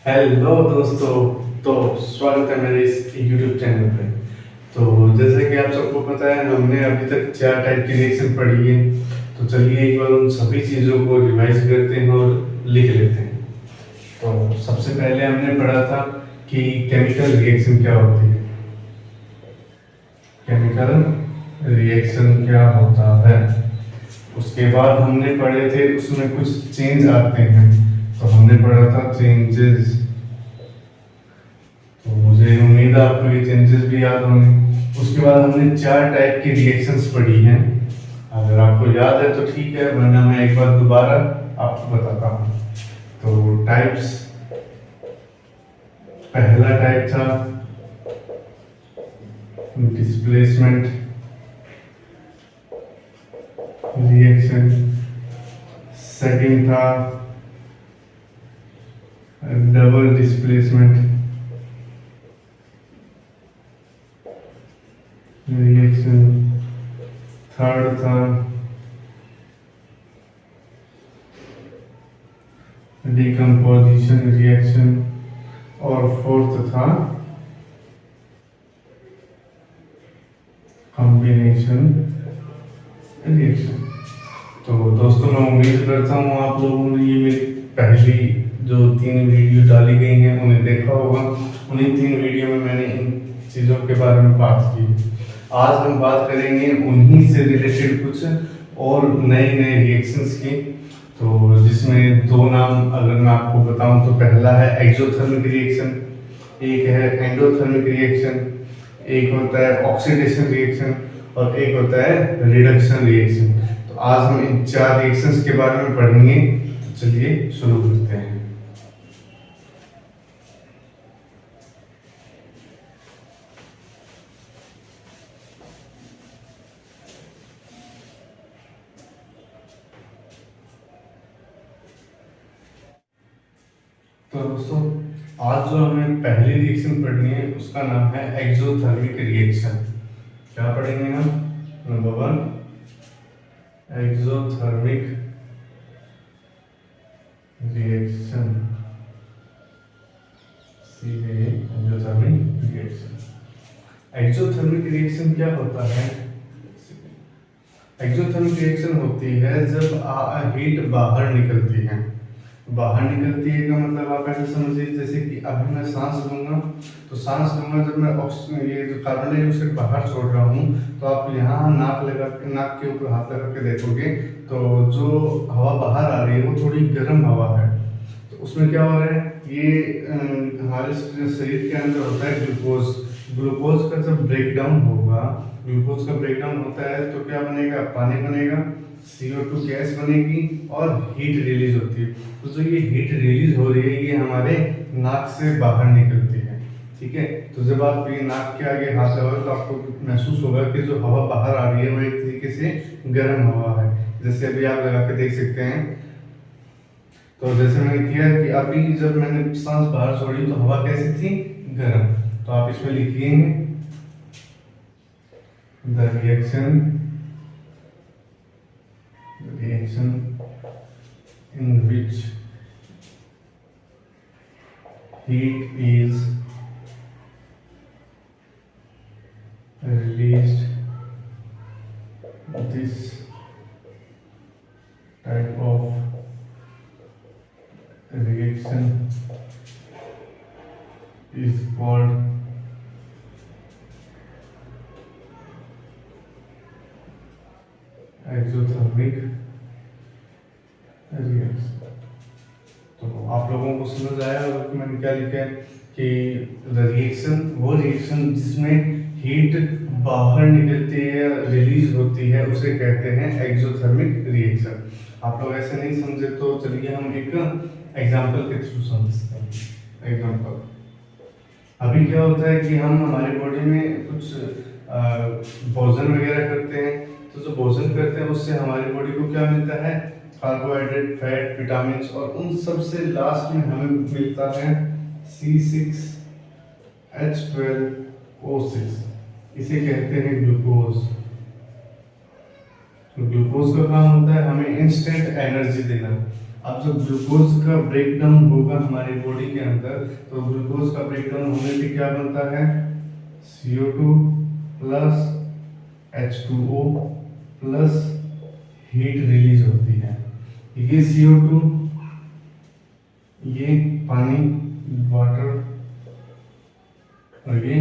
Hello दोस्तों। तो स्वागत है मेरे इस YouTube चैनल पे। तो जैसा कि आप सबको पता है, हमने अभी तक 4 टाइप की रिएक्शन पढ़ी है। तो चलिए एक बार उन सभी चीज़ों को रिवाइज करते हैं और लिख लेते हैं। तो सबसे पहले हमने पढ़ा था कि केमिकल रिएक्शन क्या होती है। केमिकल रिएक्शन क्या होता है। उसके बाद हमने पढ़े थे उसमें कुछ चेंज आते हैं। तो हमने पढ़ा था चेंजेस। तो मुझे उम्मीद है आपको ये चेंजेस भी याद होंगे। उसके बाद हमने 4 टाइप की रिएक्शंस पढ़ी हैं। अगर आपको याद है तो ठीक है, वरना मैं एक बार दोबारा आपको बताता हूँ। तो टाइप्स, पहला टाइप था डिस्प्लेसमेंट रिएक्शन। सेकंड था डबल डिस्प्लेसमेंट रिएक्शन। थर्ड था डिकम्पोजिशन रिएक्शन। और फोर्थ था कॉम्बिनेशन रिएक्शन। तो दोस्तों, मैं उम्मीद करता हूँ आप लोगों ने ये मेरी पहली जो 3 वीडियो डाली गई हैं उन्हें देखा होगा। उन्हीं 3 वीडियो में मैंने इन चीज़ों के बारे में बात की। आज हम बात करेंगे उन्हीं से रिलेटेड कुछ और नए नए रिएक्शंस की। तो जिसमें 2 नाम अगर मैं आपको बताऊं तो पहला है एक्सोथर्मिक रिएक्शन, एक है एंडोथर्मिक रिएक्शन, एक होता है ऑक्सीडेशन रिएक्शन और एक होता है रिडक्शन रिएक्शन। तो आज हम इन 4 रिएक्शंस के बारे में पढ़ेंगे। तो चलिए शुरू करते हैं। तो दोस्तों, आज जो हमें पहली रिएक्शन पढ़नी है उसका नाम है एक्सोथर्मिक रिएक्शन। क्या पढ़ेंगे हम? Number 1 exothermic reaction. सीधे एक्सोथर्मिक रिएक्शन। एक्सोथर्मिक रिएक्शन क्या होता है? एक्सोथर्मिक रिएक्शन होती है जब हीट बाहर निकलती है। बाहर निकलती है का मतलब आप ऐसे समझिए, जैसे कि अभी मैं सांस लूंगा, तो सांस लूंगा जब मैं ऑक्सीजन, ये जो कार्बन डाइऑक्साइड बाहर छोड़ रहा हूँ, तो आप यहाँ नाक लगा के, नाक के ऊपर हाथ लगा के देखोगे तो जो हवा बाहर आ रही है वो थोड़ी गर्म हवा है। तो उसमें क्या हो रहा है, ये हमारे शरीर के अंदर होता है ग्लूकोज। ग्लूकोज का जब ब्रेकडाउन होगा, ग्लूकोज का ब्रेकडाउन होता है तो क्या बनेगा? पानी बनेगा, CO2 गैस बनेगी और हीट रिलीज होती है। तो जो ये हीट रिलीज हो रही है ये हमारे नाक से बाहर निकलती है। ठीक है, तो जब आप ये नाक के आगे हाथ लगाओ तो आपको महसूस होगा कि जो हवा बाहर आ रही है वो एक तरीके से गर्म हवा है। जैसे अभी आप लगा के देख सकते हैं। तो जैसे मैंने किया कि अभी जब मैंने सांस बाहर छोड़ी तो हवा कैसी थी? गर्म। तो आप इसमें लिखिए the reaction in which heat is released. This type of reaction is called exothermic reaction. तो आप लोगों को समझ आया होगा कि मैंने क्या लिखा है कि रिएक्शन, वो रिएक्शन जिसमें हीट बाहर निकलती है, रिलीज होती है, उसे कहते हैं एक्सोथर्मिक रिएक्शन। आप लोग ऐसे नहीं समझे तो चलिए हम एक एग्जांपल के थ्रू समझते हैं। एग्जांपल, अभी क्या होता है कि हम हमारे बॉडी में कुछ भोजन वगैरह करते हैं। तो जो भोजन करते हैं उससे हमारी बॉडी को क्या मिलता है? कार्बोहाइड्रेट, फैट, विटामिन और उन सब से लास्ट में हमें मिलता है C6H12O6। इसे कहते हैं ग्लूकोज। तो ग्लूकोज का काम होता है हमें इंस्टेंट एनर्जी देना। अब जब ग्लूकोज का ब्रेकडाउन होगा हमारी बॉडी के अंदर, तो ग्लूकोज का ब्रेकडाउन होने पे क्या बनता है, CO2 plus H2O plus heat release होती है। ये CO2, ये पानी, वाटर, और ये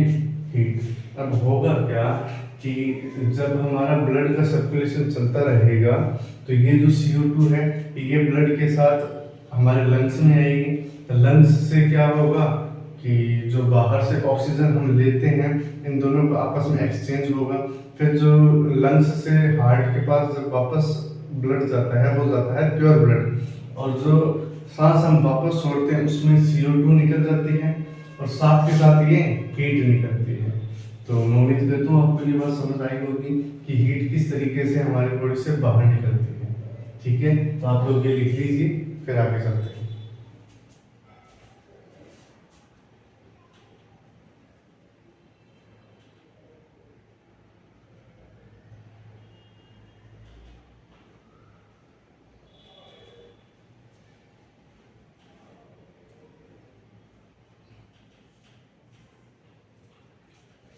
हीट। अब होगा क्या कि जब हमारा ब्लड का सर्कुलेशन चलता रहेगा तो ये जो CO2 है ये ब्लड के साथ हमारे लंग्स में आएगी। तो लंग्स से क्या होगा कि जो बाहर से ऑक्सीजन हम लेते हैं इन दोनों को आपस में एक्सचेंज होगा। फिर जो लंग्स से हार्ट के पास जब वापस ब्लड जाता है वो जाता है प्योर ब्लड, और जो सांस हम वापस छोड़ते हैं उसमें CO2 निकल जाती है और साथ के साथ ये हीट निकलती है। तो मैं उम्मीद करता हूँ आपको ये बात समझ आई होगी कि हीट किस तरीके से हमारे बॉडी से बाहर निकलती है। ठीक है, तो आप लोग ये लिख लीजिए, फिर आगे चलते हैं।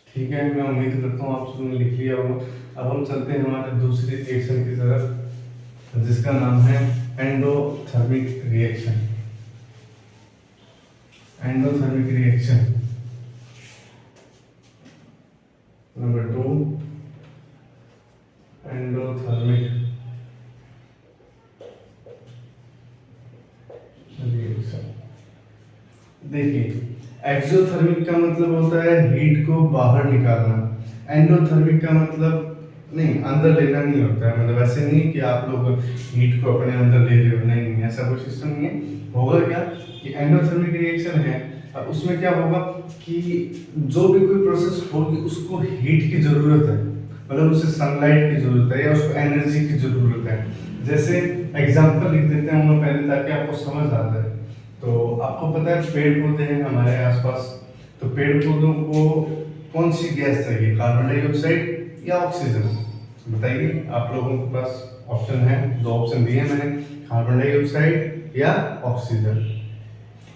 ठीक है, मैं उम्मीद करता हूँ आप सबने लिख लिया होगा। अब हम चलते हैं हमारे दूसरे रिएक्शन की तरफ, जिसका नाम है endothermic reaction. Endothermic reaction number 2, endothermic reaction. देखिए, एक्सोथर्मिक का मतलब होता है हीट को बाहर निकालना, एंडोथर्मिक का मतलब नहीं अंदर लेना नहीं होता है। मतलब ऐसे नहीं कि आप लोग हीट को अपने अंदर ले रहे हो, नहीं, ऐसा कोई सिस्टम नहीं है। होगा क्या कि एंडोथर्मिक रिएक्शन है, उसमें क्या होगा कि जो भी कोई प्रोसेस होगी उसको हीट की जरूरत है, मतलब उसे सनलाइट की जरूरत है या उसको एनर्जी की जरूरत है। जैसे एग्जांपल लिख देते हैं हम पहले ताकि आपको समझ आ जाए। तो आपको पता है पेड़ पौधे हैं हमारे आसपास, तो पेड़ पौधों को कौन सी गैस चाहिए, कार्बन डाइऑक्साइड या ऑक्सीजन? बताइए, आप लोगों के पास ऑप्शन है, 2 ऑप्शन दिए मैंने, कार्बन डाइऑक्साइड या ऑक्सीजन।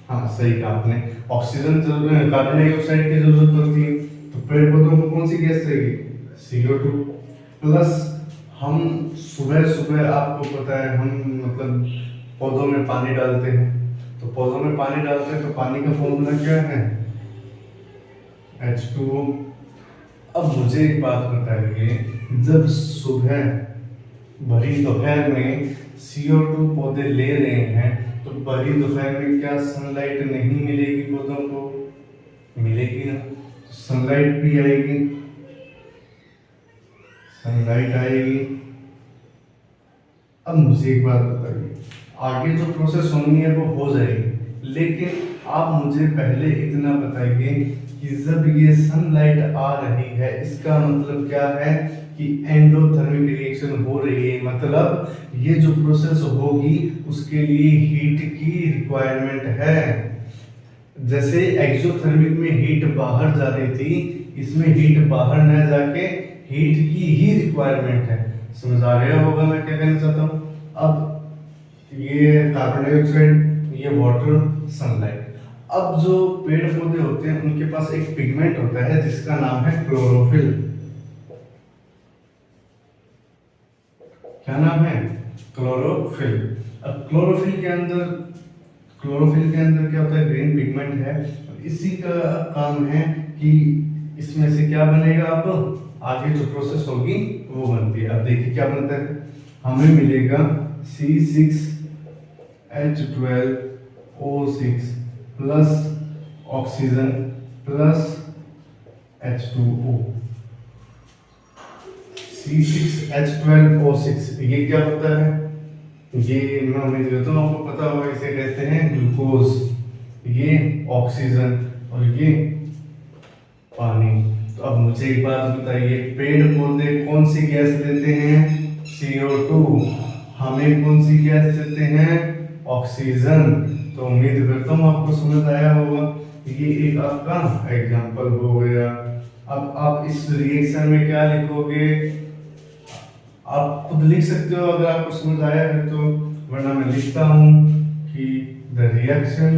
हाँ, सही कहा आपने, ऑक्सीजन कार्बन डाइऑक्साइड की जरूरत होती है। तो पेड़ पौधों को कौन सी गैस चाहिए, CO2 प्लस। हम सुबह सुबह आपको पता है हम मतलब पौधों में पानी डालते हैं, तो पौधों में पानी डालते हैं तो पानी का फॉर्मूला क्या है, H2O। अब मुझे एक बात बताइए, जब सुबह भरी दोपहर में CO2 पौधे ले रहे हैं तो भरी दोपहर में क्या सनलाइट नहीं मिलेगी पौधों को? मिलेगी ना, सनलाइट भी आएगी, सनलाइट आएगी। अब मुझे एक बात बताइए, आगे जो प्रोसेस होनी है वो हो जाएगी, लेकिन आप मुझे पहले इतना बताइए कि जब ये सनलाइट आ रही है इसका मतलब क्या है कि एंडोथर्मिक रिएक्शन हो रही है, मतलब ये जो प्रोसेस होगी उसके लिए हीट की रिक्वायरमेंट है। जैसे एक्सोथर्मिक में हीट बाहर जा रही थी, इसमें हीट बाहर न जाके हीट की ही रिक्वायरमेंट है। समझ आ गया होगा मैं क्या कहना चाहता हूँ? अब ये कार्बन डाइऑक्साइड, ये वाटर, सनलाइट। अब जो पेड़ पौधे होते हैं उनके पास एक पिगमेंट होता है जिसका नाम है क्लोरोफिल। क्या नाम है? क्लोरोफिल। अब क्लोरोफिल के अंदर क्या होता है, ग्रीन पिगमेंट है। इसी का काम है कि इसमें से क्या बनेगा, अब आगे जो प्रोसेस होगी वो बनती है। अब देखिए क्या बनता है, हमें मिलेगा C6H12O6 plus oxygen plus H2O। C6H12O6 ये क्या होता है? ये मैं उम्मीद करता हूँ आपको पता होगा, इसे कहते हैं ग्लूकोज, ये ऑक्सीजन और ये पानी। तो अब मुझे एक बात बताइए, पेड़ पौधे कौन सी गैस देते हैं? CO2। हमें कौन सी गैस देते हैं? ऑक्सीजन। तो उम्मीद करता हूँ आपको समझ आया होगा। ये एक आपका एग्जांपल हो गया। अब आप इस रिएक्शन में क्या लिखोगे, आप खुद लिख सकते हो अगर आपको समझ आया है तो। वरना मैं लिखता हूं कि the reaction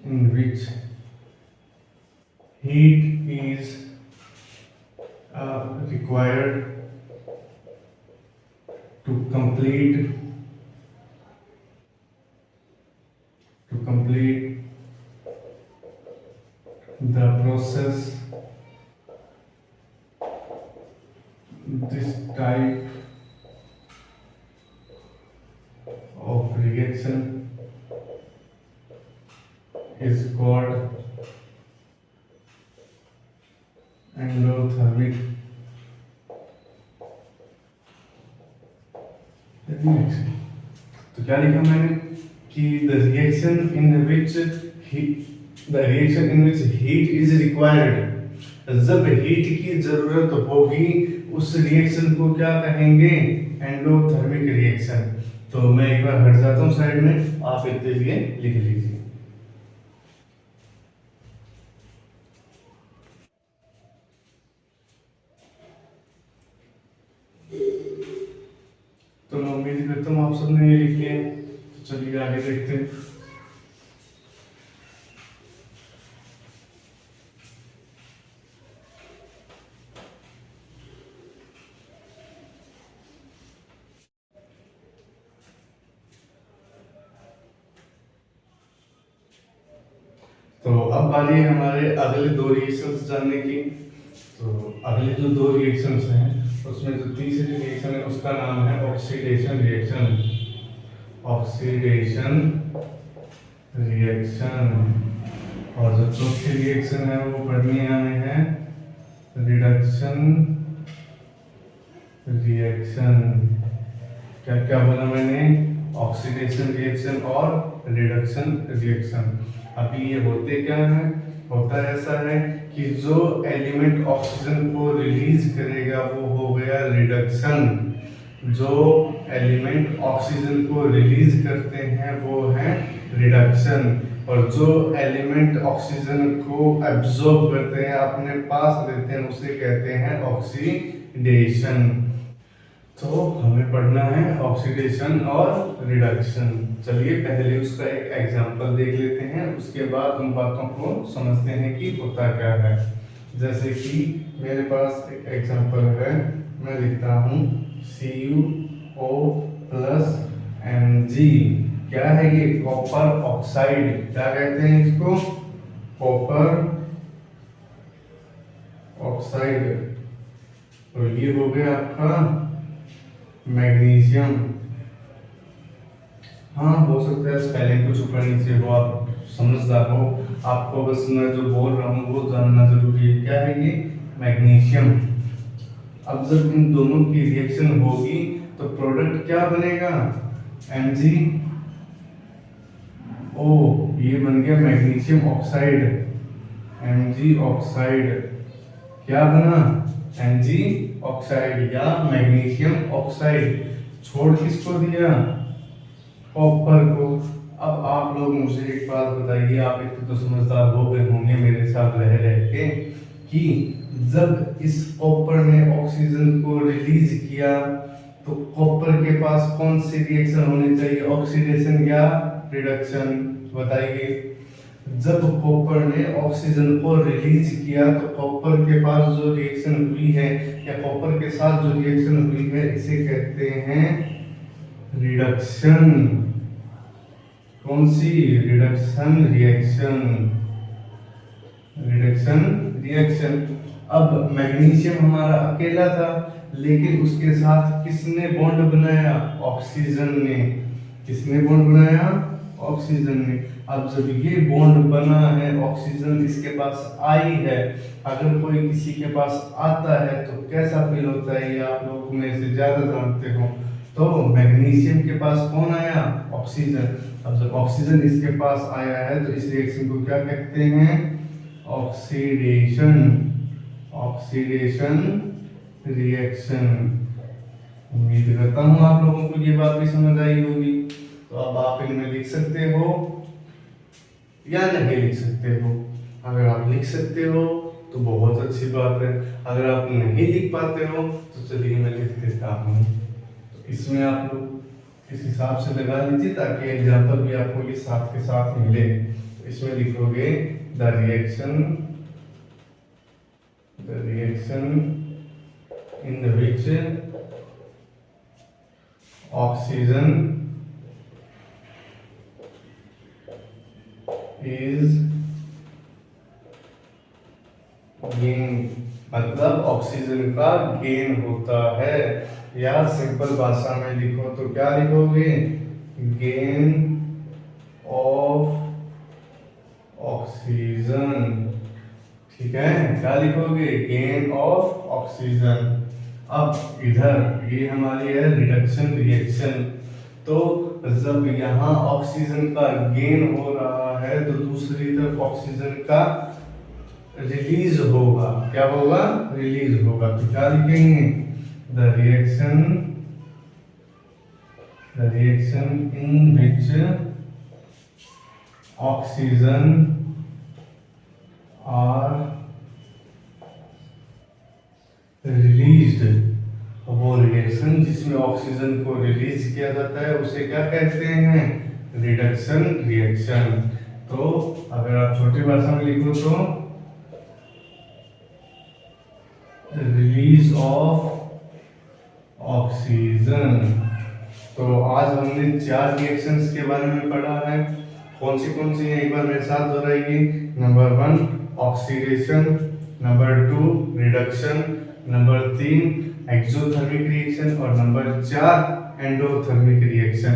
in which heat is required to complete the process. This type of reaction is called endothermic reaction. तो क्या लिखा मैंने कि the reaction in which heat is required, जब हीट की जरूरत होगी उस रिएक्शन को क्या कहेंगे, एंडोथर्मिक रिएक्शन। तो मैं एक बार हट जाता हूं साइड में, आप इतने लिए लिख लीजिए। तो मैं उम्मीद करता हूँ आप सबने ये लिख लिया। तो चलिए आगे देखते हैं। तो अब बारी है हमारे अगले दो रिएक्शंस जानने की। तो अगले जो दो रिएक्शंस हैं उसमें जो तीसरी रिएक्शन है उसका नाम है ऑक्सीडेशन रिएक्शन। और जो चौथी रिएक्शन है वो पढ़नी हमें है रिडक्शन रिएक्शन। क्या क्या बोला मैंने, ऑक्सीडेशन रिएक्शन और रिडक्शन रिएक्शन। अभी ये होते क्या है, होता ऐसा है कि जो एलिमेंट ऑक्सीजन को रिलीज करेगा वो हो गया रिडक्शन। जो एलिमेंट ऑक्सीजन को रिलीज करते हैं वो है रिडक्शन। और जो एलिमेंट ऑक्सीजन को एब्जॉर्ब करते हैं, अपने पास लेते हैं, उसे कहते हैं ऑक्सीडेशन। तो हमें पढ़ना है ऑक्सीडेशन और रिडक्शन। चलिए पहले उसका एक एग्जांपल देख लेते हैं, उसके बाद उन बातों को समझते हैं कि होता क्या है। जैसे कि मेरे पास एक एग्जांपल है, मैं लिखता हूँ CuO प्लस Mg। क्या है ये, कॉपर ऑक्साइड। क्या कहते हैं इसको, कॉपर ऑक्साइड। तो ये हो गया आपका मैग्नीशियम। हाँ हो सकता है स्पेलिंग कुछ ऊपर नीचे हो, आप समझदार हो, आपको बस मैं जो बोल रहा हूँ वो जानना जरूरी है। क्या है ये, मैग्नीशियम। अब जब इन दोनों की रिएक्शन होगी तो प्रोडक्ट क्या बनेगा, Mg। ओ ये बन गया मैग्नीशियम ऑक्साइड, Mg ऑक्साइड। क्या बना, Mg ऑक्साइड या मैग्नीशियम ऑक्साइड। छोड़ किसको दिया, कॉपर को। अब आप लोग मुझे एक बात बताइए, आप इतने तो समझदार हो गए होंगे मेरे साथ रह रह के, कि जब इस कॉपर ने ऑक्सीजन को रिलीज किया तो कॉपर के पास कौन सी रिएक्शन होनी चाहिए, ऑक्सीडेशन या रिडक्शन, बताइए। जब कॉपर ने ऑक्सीजन को रिलीज किया तो कॉपर के पास जो रिएक्शन हुई है या कॉपर के साथ जो रिएक्शन हुई है इसे कहते हैं रिडक्शन। कौन सी, रिडक्शन रिएक्शन। अब मैग्नीशियम हमारा अकेला था, लेकिन उसके साथ किसने बॉन्ड बनाया, ऑक्सीजन ने। किसने बॉन्ड बनाया, ऑक्सीजन ने। अब जब ये बॉन्ड बना है, ऑक्सीजन इसके पास आई है, अगर कोई किसी के पास आता है तो कैसा फील होता है, ये आप लोग में से ज्यादा जानते हो। तो मैग्नीशियम के पास कौन आया, ऑक्सीजन। अब जब ऑक्सीजन इसके पास आया है तो इस रिएक्शन को क्या कहते हैं, ऑक्सीडेशन रिएक्शन। उम्मीद करता हूँ आप लोगों को ये बात भी समझ आई होगी। तो अब आप इनमें लिख सकते हो या नहीं लिख सकते हो। अगर आप लिख सकते हो तो बहुत अच्छी बात है। अगर आप नहीं लिख पाते हो तो चलिए मैं लिख देता हूँ। तो इसमें आप लोग इस हिसाब से लगा लीजिए ताकि एग्जाम्पल भी आपको ये साथ के साथ मिले। तो इसमें लिखोगे the reaction in which oxygen is gain, मतलब ऑक्सीजन का गेन होता है। या सिंपल भाषा में लिखो तो क्या लिखोगे, गेन ऑफ ऑक्सीजन। ठीक है, क्या लिखोगे, गेन ऑफ ऑक्सीजन। अब इधर ये हमारी है रिडक्शन रिएक्शन। तो जब यहाँ ऑक्सीजन का गेन हो रहा है तो दूसरी तरफ ऑक्सीजन का रिलीज होगा। क्या होगा, रिलीज होगा। तो क्या लिखेंगे, the reaction in which oxygen are released. वो रिएक्शन जिसमें ऑक्सीजन को रिलीज किया जाता है उसे क्या कहते हैं, रिडक्शन रिएक्शन। तो अगर आप छोटी भाषा में लिखो तो रिलीज ऑफ ऑक्सीजन। तो आज हमने 4 रिएक्शंस के बारे में पढ़ा है। कौन सी है, एक बार मेरे साथ दोहराइए। Number 1 oxidation, number 2 reduction, number 3 exothermic reaction और नंबर 4 एंडोथर्मिक रिएक्शन।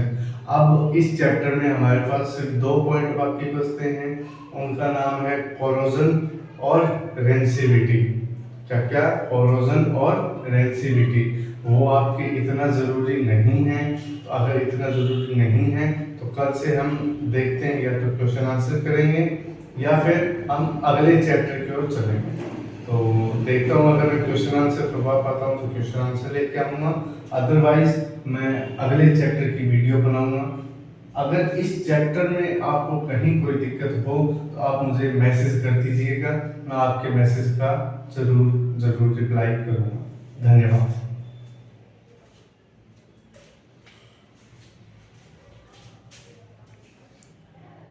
अब इस चैप्टर में हमारे पास सिर्फ 2 पॉइंट बाकी बचते हैं। उनका नाम है कोरोजन और रेंसिविटी। क्या कोरोजन और रेंसिविटी। वो आपके इतना ज़रूरी नहीं है। तो अगर इतना ज़रूरी नहीं है तो कल से हम देखते हैं, या तो क्वेश्चन आंसर करेंगे या फिर हम अगले चैप्टर की ओर चलेंगे। तो देखता हूँ अगर मैं क्वेश्चन आंसर करवा पाता हूँ तो क्वेश्चन आंसर लेके आऊँगा, अदरवाइज मैं अगले चैप्टर की वीडियो बनाऊँगा। अगर इस चैप्टर में आपको कहीं कोई दिक्कत हो तो आप मुझे मैसेज कर दीजिएगा, मैं आपके मैसेज का जरूर रिप्लाई करूँगा। धन्यवाद।